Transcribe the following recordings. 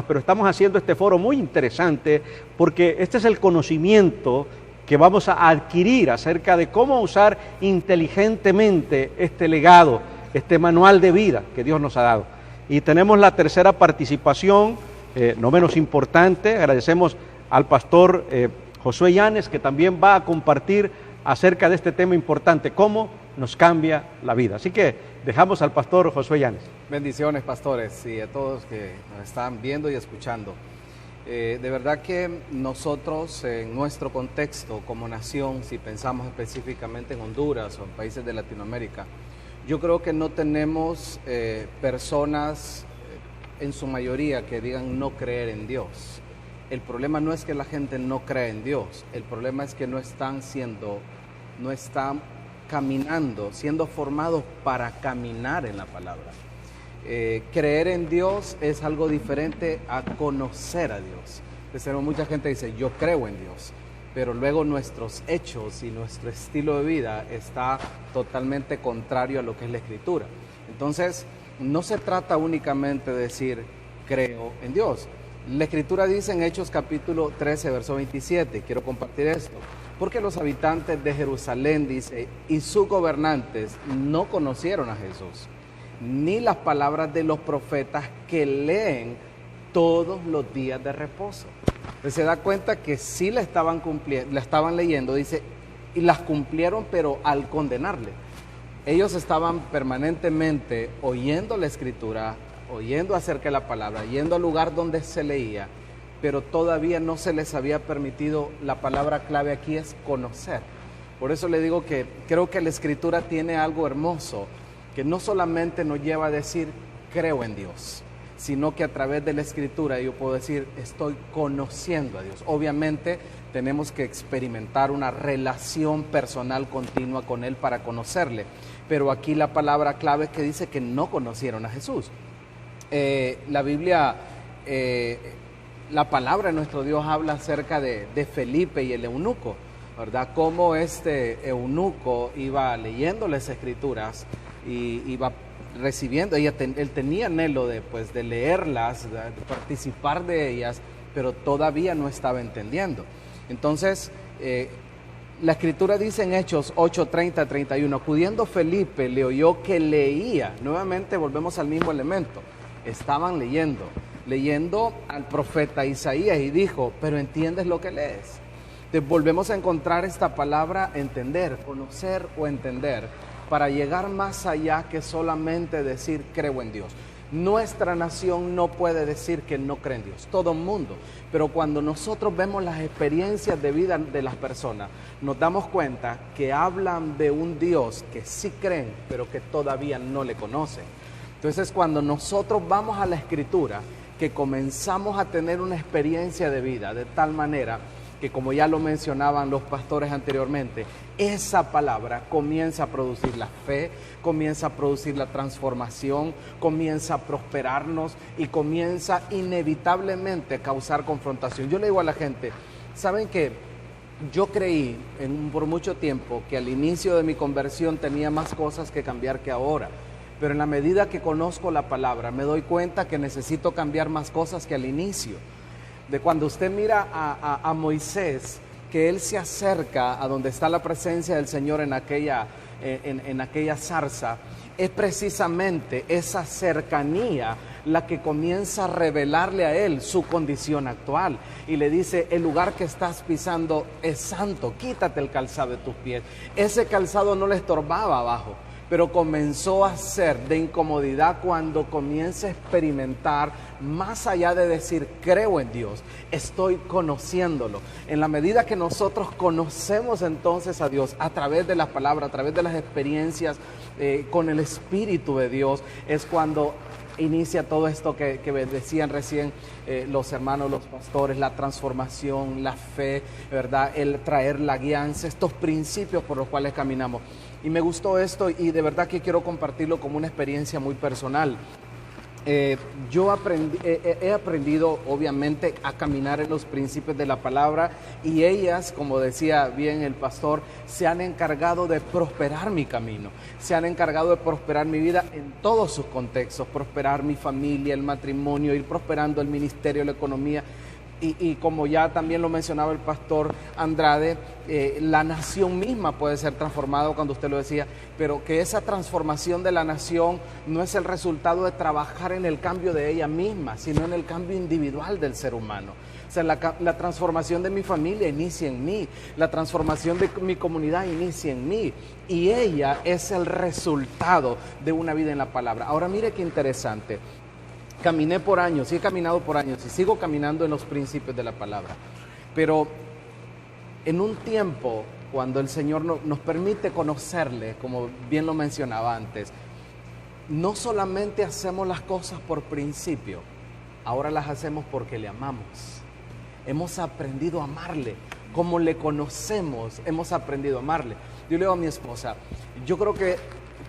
pero estamos haciendo este foro muy interesante porque este es el conocimiento que vamos a adquirir acerca de cómo usar inteligentemente este legado, este manual de vida que Dios nos ha dado. Y tenemos la tercera participación, no menos importante. Agradecemos al pastor Josué Llanes, que también va a compartir acerca de este tema importante, cómo nos cambia la vida. Así que dejamos al pastor Josué Llanes. Bendiciones, pastores, y a todos que nos están viendo y escuchando. De verdad que nosotros, en nuestro contexto como nación, si pensamos específicamente en Honduras o en países de Latinoamérica, yo creo que no tenemos personas en su mayoría que digan no creer en Dios. El problema no es que la gente no cree en Dios, el problema es que no están caminando, siendo formados para caminar en la palabra. Creer en Dios es algo diferente a conocer a Dios. Entonces, mucha gente dice, yo creo en Dios, pero luego nuestros hechos y nuestro estilo de vida está totalmente contrario a lo que es la Escritura. Entonces, no se trata únicamente de decir, creo en Dios. La Escritura dice en Hechos capítulo 13, verso 27, quiero compartir esto, porque los habitantes de Jerusalén, dice, y sus gobernantes no conocieron a Jesús, ni las palabras de los profetas que leen todos los días de reposo. Entonces se da cuenta que sí la estaban leyendo, dice, y las cumplieron, pero al condenarle. Ellos estaban permanentemente oyendo la Escritura, oyendo acerca de la palabra, yendo al lugar donde se leía, pero todavía no se les había permitido. La palabra clave aquí es conocer. Por eso le digo que creo que la Escritura tiene algo hermoso, que no solamente nos lleva a decir creo en Dios, sino que a través de la Escritura yo puedo decir estoy conociendo a Dios. Obviamente tenemos que experimentar una relación personal continua con Él para conocerle, pero aquí la palabra clave es que dice que no conocieron a Jesús. La Biblia, la palabra de nuestro Dios habla acerca de Felipe y el eunuco, ¿verdad? Cómo este eunuco iba leyendo las Escrituras y iba recibiendo, él tenía anhelo de leerlas, de participar de ellas, pero todavía no estaba entendiendo. Entonces, la Escritura dice en Hechos 8:30, 31, acudiendo Felipe le oyó que leía. Nuevamente volvemos al mismo elemento. Estaban leyendo al profeta Isaías y dijo, pero ¿entiendes lo que lees? Entonces volvemos a encontrar esta palabra entender, conocer o entender, para llegar más allá que solamente decir creo en Dios. Nuestra nación no puede decir que no cree en Dios, todo el mundo, pero cuando nosotros vemos las experiencias de vida de las personas, nos damos cuenta que hablan de un Dios que sí creen, pero que todavía no le conocen. Entonces, cuando nosotros vamos a la Escritura, que comenzamos a tener una experiencia de vida de tal manera que, como ya lo mencionaban los pastores anteriormente, esa palabra comienza a producir la fe, comienza a producir la transformación, comienza a prosperarnos y comienza inevitablemente a causar confrontación. Yo le digo a la gente, ¿saben qué? Yo creí por mucho tiempo que al inicio de mi conversión tenía más cosas que cambiar que ahora. Pero en la medida que conozco la palabra, me doy cuenta que necesito cambiar más cosas que al inicio. De cuando usted mira a Moisés, que él se acerca a donde está la presencia del Señor en aquella zarza, es precisamente esa cercanía la que comienza a revelarle a él su condición actual. Y le dice, el lugar que estás pisando es santo, quítate el calzado de tus pies. Ese calzado no le estorbaba abajo, pero comenzó a ser de incomodidad cuando comienza a experimentar, más allá de decir creo en Dios, estoy conociéndolo. En la medida que nosotros conocemos entonces a Dios a través de la palabra, a través de las experiencias con el Espíritu de Dios, es cuando inicia todo esto que decían recién los hermanos, los pastores, la transformación, la fe, ¿verdad? El traer la guianza, estos principios por los cuales caminamos. Y me gustó esto y de verdad que quiero compartirlo como una experiencia muy personal. Yo he aprendido obviamente a caminar en los principios de la palabra, y ellas, como decía bien el pastor, se han encargado de prosperar mi camino, se han encargado de prosperar mi vida en todos sus contextos, prosperar mi familia, el matrimonio, ir prosperando el ministerio, la economía. Y como ya también lo mencionaba el pastor Andrade, la nación misma puede ser transformada, cuando usted lo decía, pero que esa transformación de la nación no es el resultado de trabajar en el cambio de ella misma, sino en el cambio individual del ser humano. O sea, la transformación de mi familia inicia en mí, la transformación de mi comunidad inicia en mí, y ella es el resultado de una vida en la palabra. Ahora mire qué interesante. Caminé por años, y he caminado por años, y sigo caminando en los principios de la palabra. Pero en un tiempo, cuando el Señor nos permite conocerle, como bien lo mencionaba antes, no solamente hacemos las cosas por principio, ahora las hacemos porque le amamos. Hemos aprendido a amarle. Como le conocemos, hemos aprendido a amarle. Yo le digo a mi esposa, yo creo que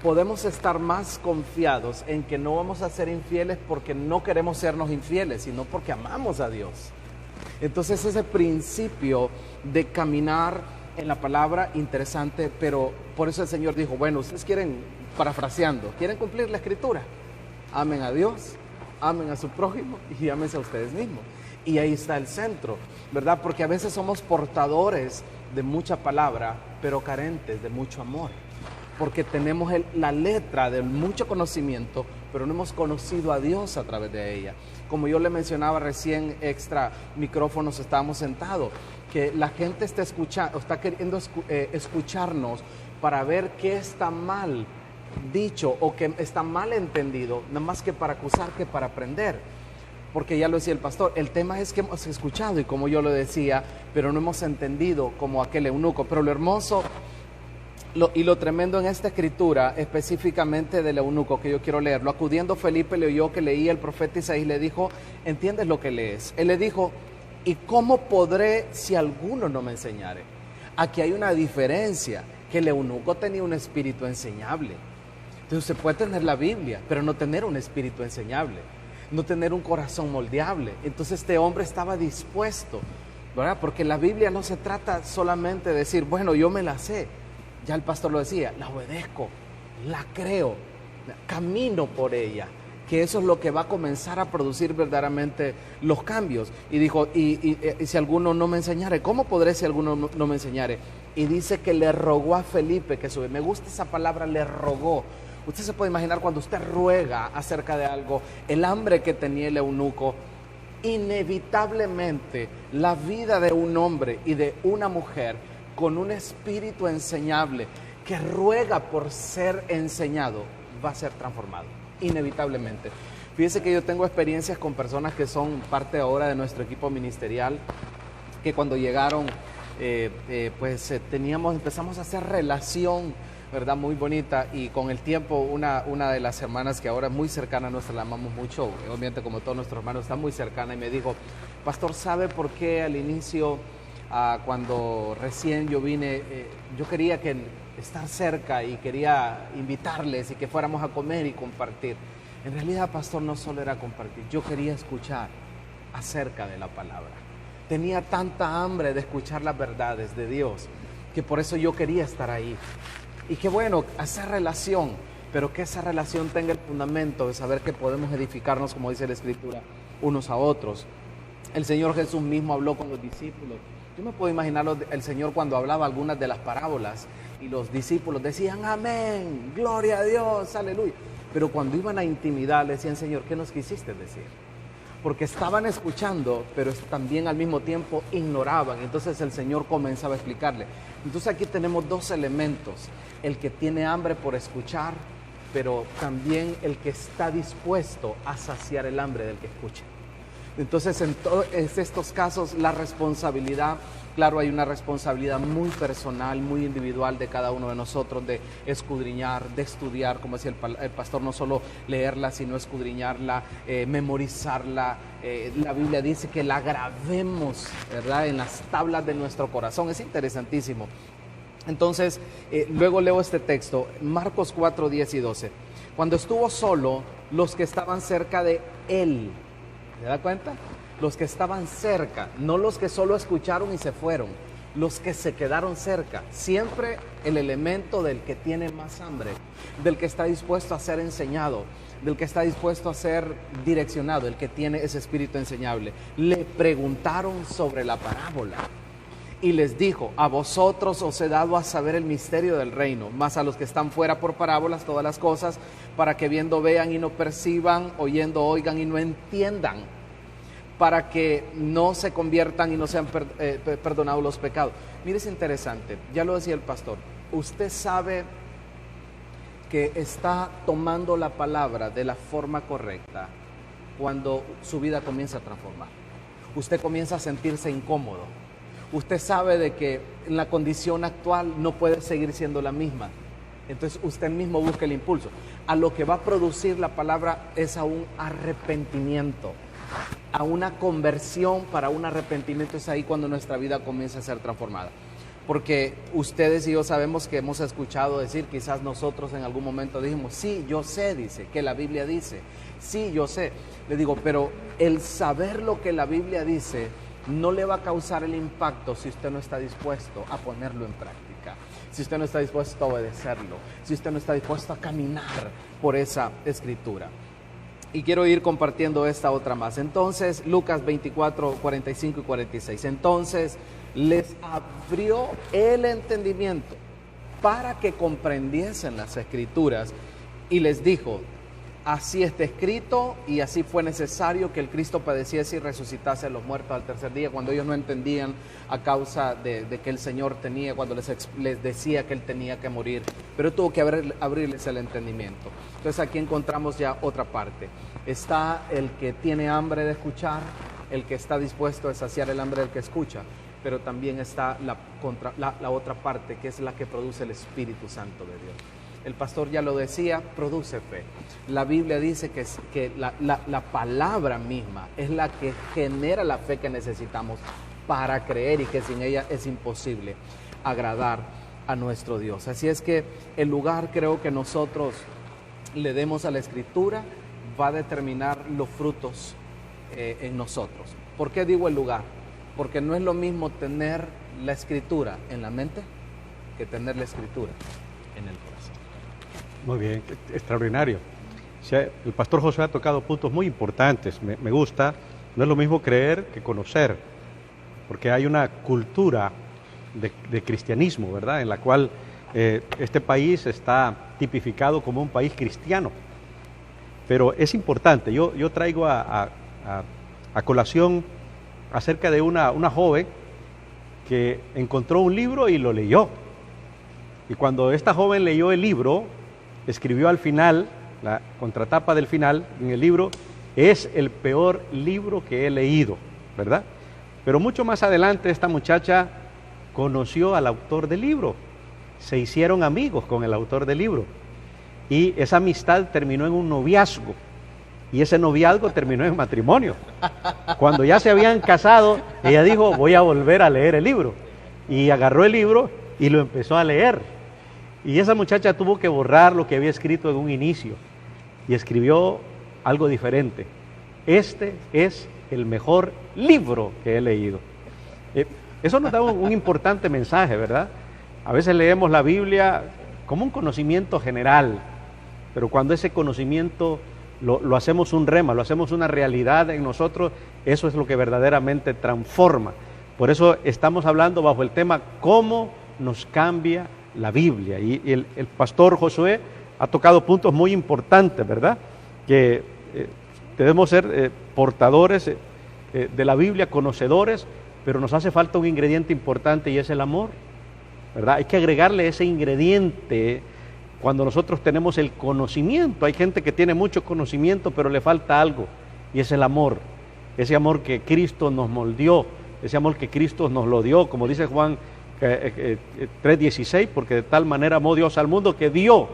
podemos estar más confiados en que no vamos a ser infieles porque no queremos sernos infieles, sino porque amamos a Dios. Entonces ese principio de caminar en la palabra, interesante, pero por eso el Señor dijo, bueno, ustedes quieren, parafraseando, quieren cumplir la escritura, amen a Dios, amen a su prójimo y ámense a ustedes mismos. Y ahí está el centro, ¿verdad? Porque a veces somos portadores de mucha palabra, pero carentes de mucho amor. Porque tenemos la letra de mucho conocimiento, pero no hemos conocido a Dios a través de ella. Como yo le mencionaba recién, extra micrófonos, estábamos sentados, que la gente está escuchando, está queriendo escucharnos para ver qué está mal dicho o qué está mal entendido, nada más que para acusar que para aprender. Porque ya lo decía el pastor, el tema es que hemos escuchado, y como yo lo decía, pero no hemos entendido, como aquel eunuco. Pero lo hermoso y lo tremendo en esta escritura, específicamente del eunuco, que yo quiero leerlo. Acudiendo Felipe le oyó que leía el profeta Isaías, le dijo, ¿entiendes lo que lees? Él le dijo, ¿y cómo podré si alguno no me enseñare? Aquí hay una diferencia, que el eunuco tenía un espíritu enseñable. Entonces se puede tener la Biblia, pero no tener un espíritu enseñable, no tener un corazón moldeable. Entonces este hombre estaba dispuesto, ¿verdad? Porque la Biblia no se trata solamente de decir, bueno, yo me la sé. Ya el pastor lo decía, la obedezco, la creo, camino por ella, que eso es lo que va a comenzar a producir verdaderamente los cambios. Y dijo, y si alguno no me enseñare, ¿cómo podré si alguno no me enseñare? Y dice que le rogó a Felipe que sube. Me gusta esa palabra, le rogó. Usted se puede imaginar cuando usted ruega acerca de algo, el hambre que tenía el eunuco. Inevitablemente la vida de un hombre y de una mujer con un espíritu enseñable que ruega por ser enseñado va a ser transformado, inevitablemente. Fíjese que yo tengo experiencias con personas que son parte ahora de nuestro equipo ministerial, que cuando llegaron empezamos a hacer relación, ¿verdad? Muy bonita, y con el tiempo una de las hermanas que ahora es muy cercana a nuestra, la amamos mucho, obviamente como todos nuestros hermanos, está muy cercana, y me dijo, pastor, ¿sabe por qué al inicio, cuando recién yo vine, yo quería estar cerca y quería invitarles y que fuéramos a comer y compartir? En realidad, pastor, no solo era compartir, yo quería escuchar acerca de la palabra. Tenía tanta hambre de escuchar las verdades de Dios, que por eso yo quería estar ahí. Y qué bueno, hacer relación, pero que esa relación tenga el fundamento de saber que podemos edificarnos, como dice la Escritura, unos a otros. El Señor Jesús mismo habló con los discípulos. Yo me puedo imaginar el Señor cuando hablaba algunas de las parábolas y los discípulos decían amén, gloria a Dios, aleluya. Pero cuando iban a intimidad le decían, Señor, ¿qué nos quisiste decir? Porque estaban escuchando, pero también al mismo tiempo ignoraban. Entonces el Señor comenzaba a explicarle. Entonces aquí tenemos dos elementos: el que tiene hambre por escuchar, pero también el que está dispuesto a saciar el hambre del que escucha. Entonces en todos estos casos la responsabilidad, claro, hay una responsabilidad muy personal, muy individual de cada uno de nosotros, de escudriñar, de estudiar, como decía el pastor, no solo leerla, sino escudriñarla, memorizarla. La Biblia dice que la grabemos, ¿verdad?, en las tablas de nuestro corazón. Es interesantísimo. Entonces, luego leo este texto, Marcos 4, 10 y 12. Cuando estuvo solo, los que estaban cerca de él. ¿Se da cuenta? Los que estaban cerca, no los que solo escucharon y se fueron, los que se quedaron cerca. Siempre el elemento del que tiene más hambre, del que está dispuesto a ser enseñado, del que está dispuesto a ser direccionado, el que tiene ese espíritu enseñable. Le preguntaron sobre la parábola y les dijo: a vosotros os he dado a saber el misterio del reino, mas a los que están fuera por parábolas todas las cosas, para que viendo vean y no perciban, oyendo oigan y no entiendan, para que no se conviertan y no sean perdonados los pecados. Mire, es interesante, ya lo decía el pastor, usted sabe que está tomando la palabra de la forma correcta cuando su vida comienza a transformar. Usted comienza a sentirse incómodo. Usted sabe de que en la condición actual no puede seguir siendo la misma. Entonces usted mismo busca el impulso. A lo que va a producir la palabra es a un arrepentimiento, a una conversión para un arrepentimiento. Es ahí cuando nuestra vida comienza a ser transformada. Porque ustedes y yo sabemos que hemos escuchado decir, quizás nosotros en algún momento dijimos: sí, yo sé, dice, que la Biblia dice. Sí, yo sé. Le digo, pero el saber lo que la Biblia dice no le va a causar el impacto si usted no está dispuesto a ponerlo en práctica, si usted no está dispuesto a obedecerlo, si usted no está dispuesto a caminar por esa escritura. Y quiero ir compartiendo esta otra más. Entonces, Lucas 24, 45 y 46. Entonces les abrió el entendimiento para que comprendiesen las escrituras y les dijo: así está escrito y así fue necesario que el Cristo padeciese y resucitase a los muertos al tercer día. Cuando ellos no entendían a causa de que el Señor tenía, cuando les decía que Él tenía que morir, pero tuvo que abrirles el entendimiento. Entonces aquí encontramos ya otra parte. Está el que tiene hambre de escuchar, el que está dispuesto a saciar el hambre del que escucha, pero también está la otra parte, que es la que produce el Espíritu Santo de Dios. El pastor ya lo decía, produce fe. La Biblia dice que la palabra misma es la que genera la fe que necesitamos para creer y que sin ella es imposible agradar a nuestro Dios. Así es que el lugar, creo que nosotros le demos a la Escritura va a determinar los frutos en nosotros. ¿Por qué digo el lugar? Porque no es lo mismo tener la Escritura en la mente que tener la Escritura en el corazón. Muy bien, extraordinario. O sea, el pastor José ha tocado puntos muy importantes. Me gusta, no es lo mismo creer que conocer, porque hay una cultura de cristianismo, ¿verdad?, en la cual este país está tipificado como un país cristiano. Pero es importante, yo traigo a colación acerca de una joven que encontró un libro y lo leyó. Y cuando esta joven leyó el libro, escribió al final, la contratapa del final en el libro: es el peor libro que he leído, ¿verdad? Pero mucho más adelante esta muchacha conoció al autor del libro, se hicieron amigos con el autor del libro y esa amistad terminó en un noviazgo y ese noviazgo terminó en matrimonio. Cuando ya se habían casado, ella dijo: voy a volver a leer el libro, y agarró el libro y lo empezó a leer. Y esa muchacha tuvo que borrar lo que había escrito en un inicio y escribió algo diferente: este es el mejor libro que he leído. Eso nos da un importante mensaje, ¿verdad? A veces leemos la Biblia como un conocimiento general, pero cuando ese conocimiento lo hacemos un rema, lo hacemos una realidad en nosotros, eso es lo que verdaderamente transforma. Por eso estamos hablando bajo el tema cómo nos cambia la Biblia. Y el pastor Josué ha tocado puntos muy importantes, ¿verdad? Que debemos ser portadores de la Biblia, conocedores, pero nos hace falta un ingrediente importante y es el amor, ¿verdad? Hay que agregarle ese ingrediente cuando nosotros tenemos el conocimiento. Hay gente que tiene mucho conocimiento, pero le falta algo, y es el amor. Ese amor que Cristo nos moldeó, ese amor que Cristo nos lo dio, como dice Juan 3:16, porque de tal manera amó Dios al mundo que dio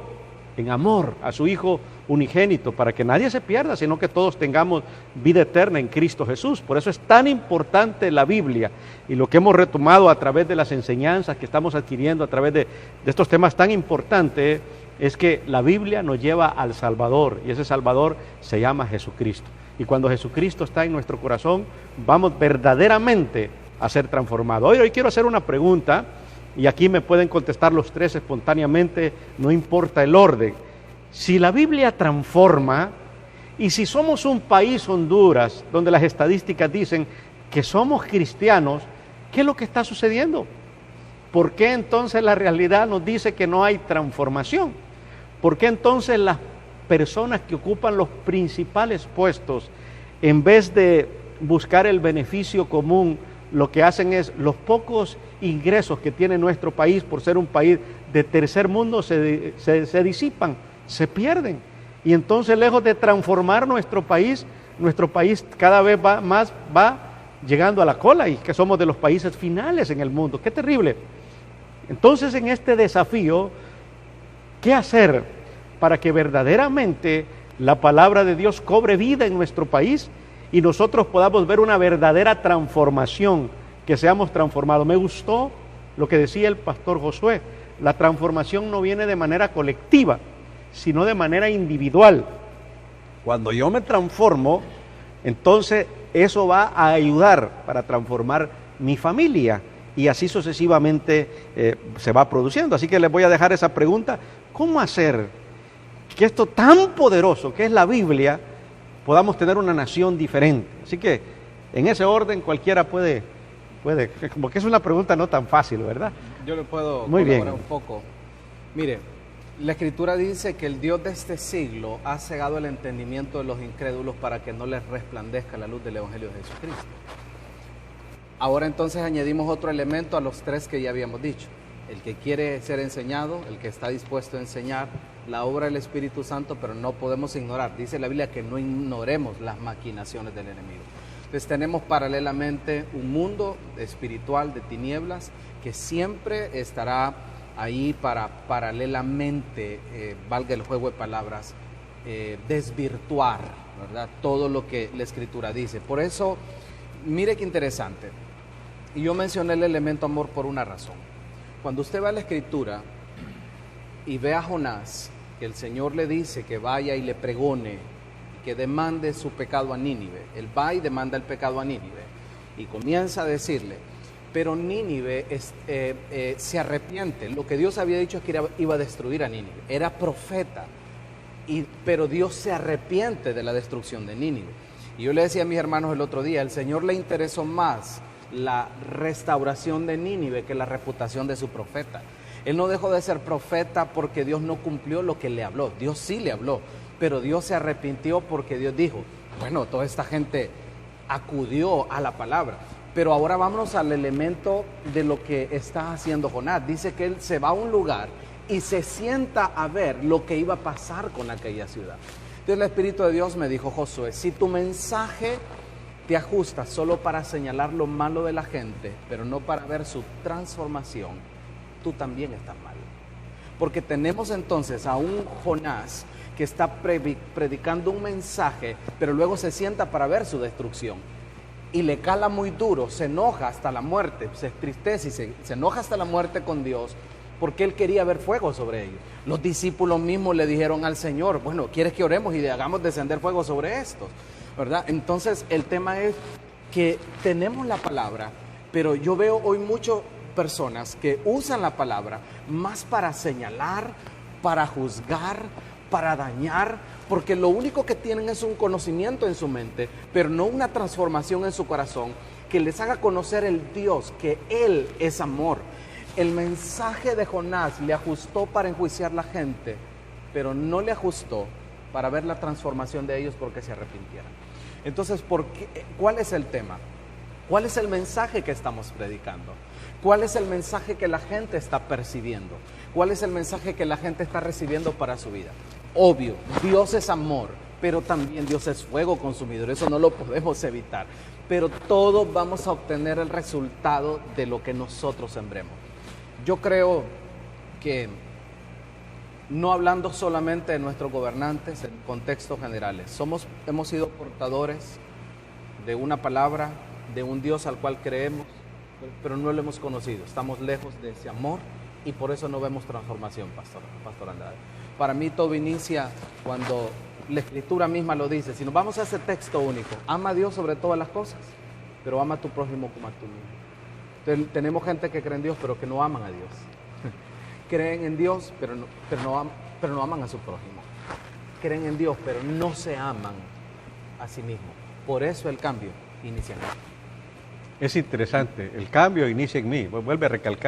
en amor a su Hijo unigénito, para que nadie se pierda, sino que todos tengamos vida eterna en Cristo Jesús. Por eso es tan importante la Biblia y lo que hemos retomado a través de las enseñanzas que estamos adquiriendo a través de estos temas tan importantes, es que la Biblia nos lleva al Salvador, y ese Salvador se llama Jesucristo. Y cuando Jesucristo está en nuestro corazón, vamos verdaderamente a ser transformados. Hoy quiero hacer una pregunta, y aquí me pueden contestar los tres espontáneamente, no importa el orden. Si la Biblia transforma, y si somos un país, Honduras, donde las estadísticas dicen que somos cristianos, ¿qué es lo que está sucediendo? ¿Por qué entonces la realidad nos dice que no hay transformación? ¿Por qué entonces las personas que ocupan los principales puestos, en vez de buscar el beneficio común, lo que hacen es los pocos ingresos que tiene nuestro país por ser un país de tercer mundo se disipan, se pierden? Y entonces, lejos de transformar nuestro país cada vez va llegando a la cola, y que somos de los países finales en el mundo. ¡Qué terrible! Entonces, en este desafío, ¿qué hacer para que verdaderamente la palabra de Dios cobre vida en nuestro país y nosotros podamos ver una verdadera transformación, que seamos transformados? Me gustó lo que decía el pastor Josué: la transformación no viene de manera colectiva, sino de manera individual. Cuando yo me transformo, entonces eso va a ayudar para transformar mi familia, y así sucesivamente se va produciendo. Así que les voy a dejar esa pregunta: ¿cómo hacer que esto tan poderoso que es la Biblia, podamos tener una nación diferente? Así que en ese orden cualquiera puede, porque es una pregunta no tan fácil, ¿verdad? Yo le puedo Muy colaborar bien. un poco. Mire, la Escritura dice que el Dios de este siglo ha cegado el entendimiento de los incrédulos para que no les resplandezca la luz del Evangelio de Jesucristo. Ahora entonces añadimos otro elemento a los tres que ya habíamos dicho: el que quiere ser enseñado, el que está dispuesto a enseñar, la obra del Espíritu Santo, pero no podemos ignorar. Dice la Biblia que no ignoremos las maquinaciones del enemigo. Entonces tenemos paralelamente un mundo espiritual de tinieblas que siempre estará ahí para paralelamente, valga el juego de palabras, desvirtuar, ¿verdad?, todo lo que la Escritura dice. Por eso, mire qué interesante. Y yo mencioné el elemento amor por una razón. Cuando usted va a la Escritura y ve a Jonás, que el Señor le dice que vaya y le pregone, que demande su pecado a Nínive. Él va y demanda el pecado a Nínive y comienza a decirle, pero Nínive se arrepiente. Lo que Dios había dicho es que iba a destruir a Nínive. Era profeta, pero Dios se arrepiente de la destrucción de Nínive. Y yo le decía a mis hermanos el otro día, al Señor le interesó más la restauración de Nínive que la reputación de su profeta. Él no dejó de ser profeta porque Dios no cumplió lo que le habló. Dios sí le habló, pero Dios se arrepintió porque Dios dijo, bueno, toda esta gente acudió a la palabra. Pero ahora vámonos al elemento de lo que está haciendo Jonás. Dice que él se va a un lugar y se sienta a ver lo que iba a pasar con aquella ciudad. Entonces el Espíritu de Dios me dijo, Josué, si tu mensaje te ajusta solo para señalar lo malo de la gente, pero no para ver su transformación, tú también estás mal. Porque tenemos entonces a un Jonás que está predicando un mensaje, pero luego se sienta para ver su destrucción. Y le cala muy duro, se enoja hasta la muerte, se entristece y se enoja hasta la muerte con Dios, porque él quería ver fuego sobre ellos. Los discípulos mismos le dijeron al Señor, bueno, ¿quieres que oremos y hagamos descender fuego sobre estos? ¿Verdad? Entonces el tema es que tenemos la palabra, pero yo veo hoy muchas personas que usan la palabra más para señalar, para juzgar, para dañar, porque lo único que tienen es un conocimiento en su mente, pero no una transformación en su corazón que les haga conocer el Dios, que Él es amor. El mensaje de Jonás le ajustó para enjuiciar a la gente, pero no le ajustó para ver la transformación de ellos porque se arrepintieran. Entonces, ¿cuál es el tema? ¿Cuál es el mensaje que estamos predicando? ¿Cuál es el mensaje que la gente está percibiendo? ¿Cuál es el mensaje que la gente está recibiendo para su vida? Obvio, Dios es amor, pero también Dios es fuego consumidor, eso no lo podemos evitar. Pero todos vamos a obtener el resultado de lo que nosotros sembremos. Yo creo que, no hablando solamente de nuestros gobernantes en contextos generales, hemos sido portadores de una palabra, de un Dios al cual creemos, pero no lo hemos conocido. Estamos lejos de ese amor y por eso no vemos transformación, Pastor Andrade. para mí todo inicia cuando la Escritura misma lo dice. Si nos vamos a ese texto único, ama a Dios sobre todas las cosas, pero ama a tu prójimo como a tú mismo. Entonces, tenemos gente que cree en Dios, pero que no aman a Dios. Creen en Dios, pero no aman a su prójimo. Creen en Dios, pero no se aman a sí mismos. Por eso el cambio inicia en mí. Es interesante, el cambio inicia en mí. Vuelve a recalcar.